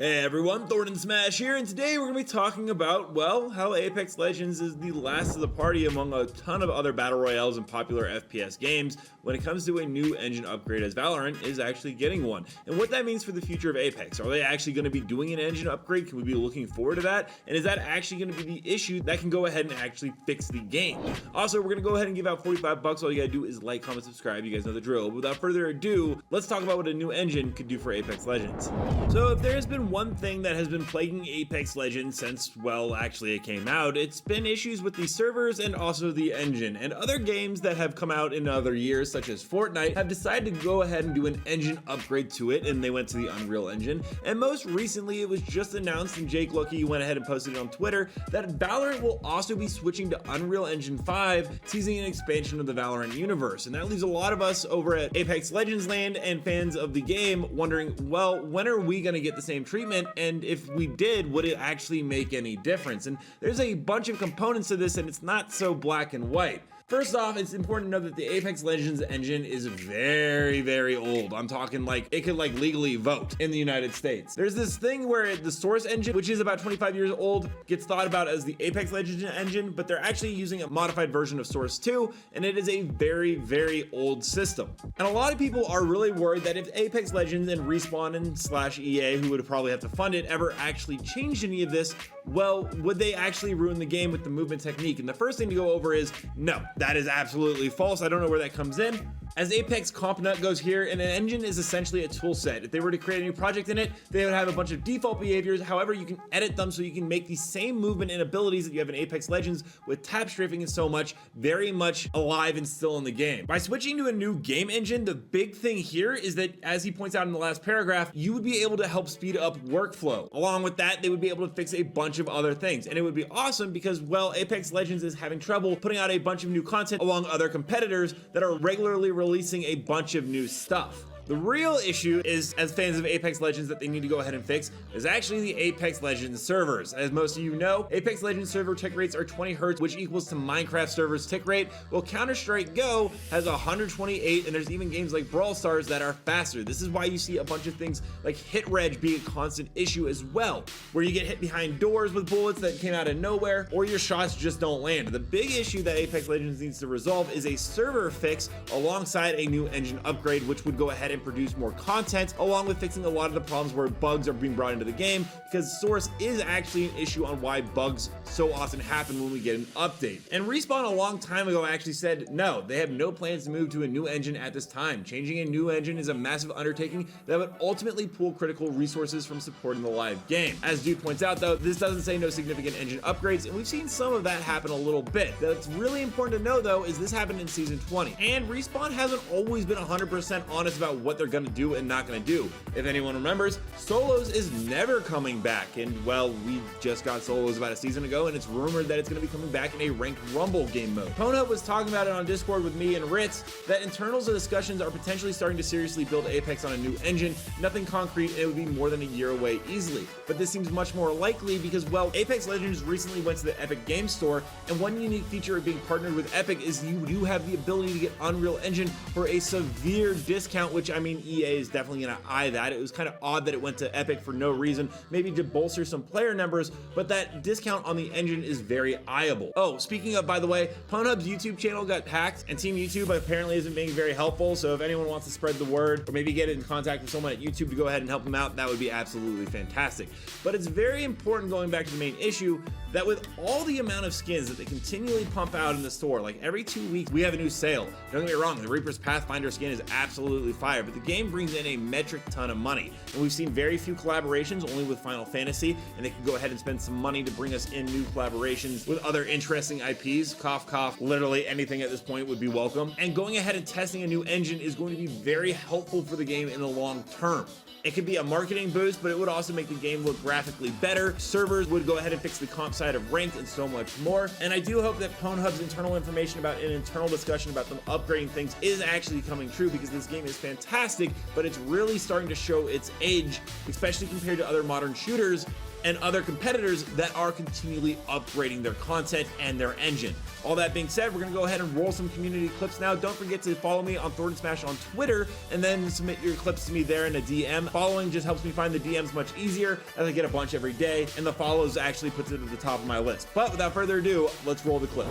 Hey everyone, Thordan Smash here, and today we're going to be talking about, well, how Apex Legends is the last of the party among a ton of other battle royales and popular FPS games when it comes to a new engine upgrade, as Valorant is actually getting one, and what that means for the future of Apex. Are they actually going to be doing an engine upgrade? Can we be looking forward to that? And is that actually going to be the issue that can go ahead and actually fix the game? Also, we're going to go ahead and give out 45 bucks. All you got to do is like, comment, subscribe. You guys know the drill. But without further ado, let's talk about what a new engine could do for Apex Legends. So if there has been one thing that has been plaguing Apex Legends since, well, actually it came out, it's been issues with the servers and also the engine. And other games that have come out in other years, such as Fortnite, have decided to go ahead and do an engine upgrade to it, and they went to the Unreal Engine. And most recently, it was just announced, and Jake Lucky went ahead and posted it on Twitter, that Valorant will also be switching to Unreal Engine 5, teasing an expansion of the Valorant universe. And that leaves a lot of us over at Apex Legends land and fans of the game wondering, well, when are we going to get the same treatment? And if we did, would it actually make any difference? And there's a bunch of components to this, and it's not so black and white. First off, it's important to know that the Apex Legends engine is very, very old. I'm talking like it could like legally vote in the United States. There's this thing where the source engine, which is about 25 years old, gets thought about as the Apex Legends engine, but they're actually using a modified version of Source 2, and it is a very, very old system. And a lot of people are really worried that if Apex Legends and Respawn and /EA, who would probably have to fund it, ever actually changed any of this, well, would they actually ruin the game with the movement technique? And the first thing to go over is, no, that is absolutely false. I don't know where that comes in. As Apex Comp Nut goes here, an engine is essentially a tool set. If they were to create a new project in it, they would have a bunch of default behaviors. However, you can edit them so you can make the same movement and abilities that you have in Apex Legends with tap strafing and so much, very much alive and still in the game. By switching to a new game engine, the big thing here is that, as he points out in the last paragraph, you would be able to help speed up workflow. Along with that, they would be able to fix a bunch of other things. And it would be awesome because, well, Apex Legends is having trouble putting out a bunch of new content along other competitors that are regularly releasing a bunch of new stuff. The real issue is, as fans of Apex Legends, that they need to go ahead and fix is actually the Apex Legends servers. As most of you know, Apex Legends server tick rates are 20 Hz, which equals to Minecraft servers tick rate, while Counter-Strike Go has 128, and there's even games like Brawl Stars that are faster. This is why you see a bunch of things like hit reg being a constant issue as well, where you get hit behind doors with bullets that came out of nowhere, or your shots just don't land. The big issue that Apex Legends needs to resolve is a server fix alongside a new engine upgrade, which would go ahead and produce more content, along with fixing a lot of the problems where bugs are being brought into the game, because Source is actually an issue on why bugs so often happen when we get an update. And Respawn a long time ago actually said no, they have no plans to move to a new engine at this time. Changing a new engine is a massive undertaking that would ultimately pull critical resources from supporting the live game. As Dude points out though, this doesn't say no significant engine upgrades, and we've seen some of that happen a little bit. That's really important to know though is this happened in Season 20, and Respawn hasn't always been 100% honest about what they're gonna do and not gonna do. If anyone remembers, Solos is never coming back, and well, we just got Solos about a season ago, and it's rumored that it's gonna be coming back in a ranked Rumble game mode. Pona was talking about it on Discord with me and Ritz, that internals and discussions are potentially starting to seriously build Apex on a new engine. Nothing concrete, and it would be more than a year away easily. But this seems much more likely because, well, Apex Legends recently went to the Epic Game Store, and one unique feature of being partnered with Epic is you do have the ability to get Unreal Engine for a severe discount, which I mean, EA is definitely gonna eye that. It was kind of odd that it went to Epic for no reason, maybe to bolster some player numbers, but that discount on the engine is very eyeable. Oh, speaking of, by the way, Pornhub's YouTube channel got hacked, and Team YouTube apparently isn't being very helpful, so if anyone wants to spread the word, or maybe get in contact with someone at YouTube to go ahead and help them out, that would be absolutely fantastic. But it's very important, going back to the main issue, that with all the amount of skins that they continually pump out in the store, like every 2 weeks we have a new sale. Don't get me wrong, the Reaper's Pathfinder skin is absolutely fire, but the game brings in a metric ton of money, and we've seen very few collaborations, only with Final Fantasy, and they can go ahead and spend some money to bring us in new collaborations with other interesting IPs. Cough cough, literally anything at this point would be welcome, and going ahead and testing a new engine is going to be very helpful for the game in the long term. It could be a marketing boost, but it would also make the game look graphically better. Servers would go ahead and fix the comp side of ranked and so much more. And I do hope that Pornhub's internal information about an internal discussion about them upgrading things is actually coming true, because this game is fantastic. fantastic, but it's really starting to show its age, especially compared to other modern shooters and other competitors that are continually upgrading their content and their engine. All that being said, we're gonna go ahead and roll some community clips now. Don't forget to follow me on Thordan Smash on Twitter and then submit your clips to me there in a DM. Following just helps me find the DMs much easier as I get a bunch every day, and the follows actually puts it at the top of my list. But without further ado, let's roll the clip.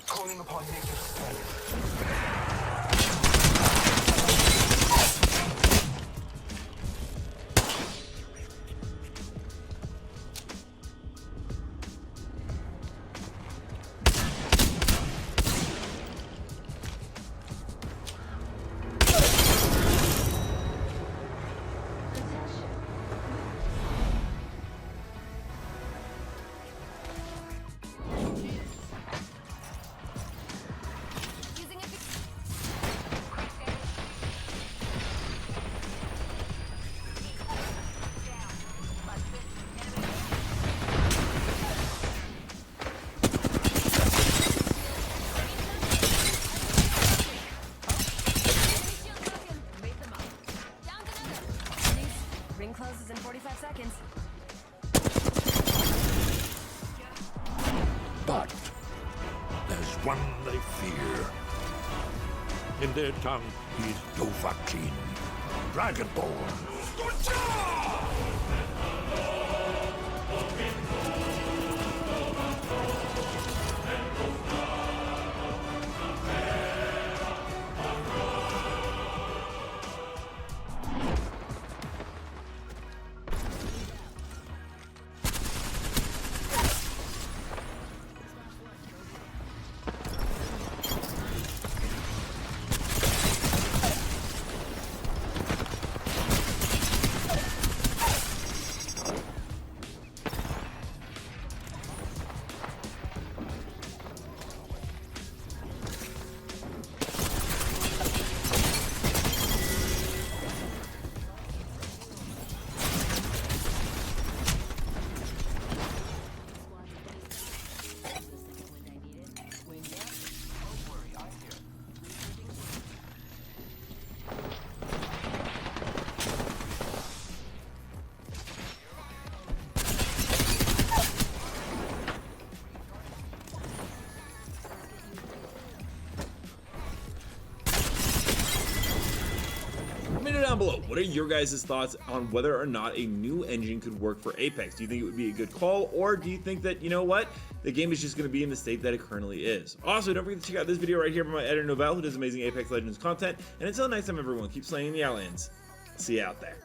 Calling upon nature's strength. Ring closes in 45 seconds. But there's one they fear. In their tongue, he's Dovahkiin, Dragonborn. Let me know down below, what are your guys' thoughts on whether or not a new engine could work for Apex? Do you think it would be a good call, or do you think that, you know what, the game is just going to be in the state that it currently is? Also, don't forget to check out this video right here by my editor Novell, who does amazing Apex Legends content. And until next time, everyone, keep slaying the Outlands. See you out there.